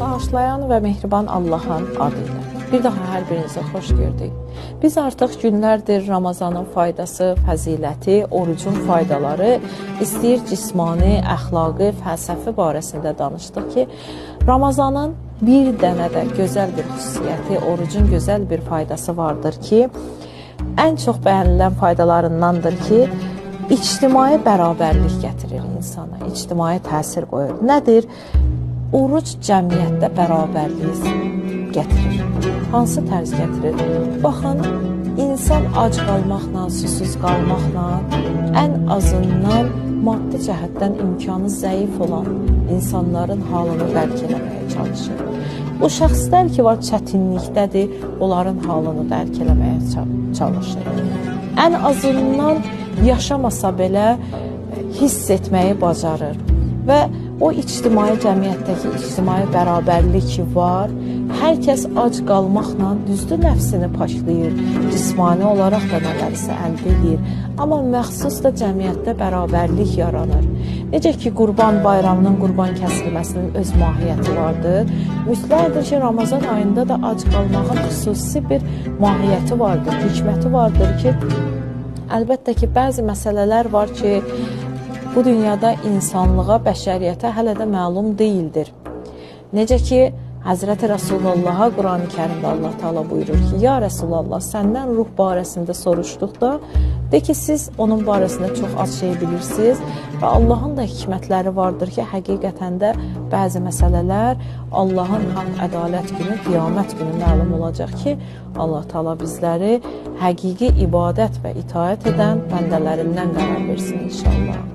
Bağışlayan və mehriban Allahın adıyla. Bir daha hər birinizə xoş gördük. Biz artıq günlərdir Ramazanın faydası, fəziləti, orucun faydaları, istəyir cismani, əxlaqi, fəlsəfi barəsində danışdıq ki, Ramazanın bir dənə də gözəl bir xüsusiyyəti, orucun gözəl bir faydası vardır ki, ən çox bəyənilən faydalarındandır ki, ictimai bərabərlik gətirir insana, ictimai təsir qoyur. Nədir? Oruc cəmiyyətdə bərabərliyi gətirir. Hansı tərz gətirir? Baxın, insan ac qalmaqla, susuz qalmaqla, ən azından maddi cəhətdən imkanı zəif olan insanların halını dərk eləməyə çalışır. O şəxslər ki var çətinlikdədir, onların halını dərk eləməyə çalışır. Ən azından yaşamasa belə hiss etməyi bacarır və o ictimai cəmiyyətdəki ictimai bərabərlik var. Hər kəs ac qalmaqla düzdür nəfsini paşlayır, cismani olaraq da nələrsə əldə edir. Amma məxsus da cəmiyyətdə bərabərlik yaranır. Necə ki, Qurban bayramının qurban kəsilməsinin öz mahiyyəti vardır. Mütləqdir ki, Ramazan ayında da ac qalmağın xüsusi bir mahiyyəti vardır, hikməti vardır ki, əlbəttə ki, bəzi məsələlər var ki, bu dünyada insanlığa, bəşəriyyətə hələ də məlum deyildir. Necə ki, Həzrəti Rasullallaha Quran-ı Kərimdə Allah Teala buyurur ki, ya Rasulallah, səndən ruh barəsində soruşduqda, de ki, siz onun barəsində çox az şey bilirsiniz və Allahın da hikmətləri vardır ki, həqiqətən də bəzi məsələlər Allahın haqq ədalət günü, qiyamət günü məlum olacaq ki, Allah Teala bizləri həqiqi ibadət və itaət edən bəndələrindən qərar versin inşallah.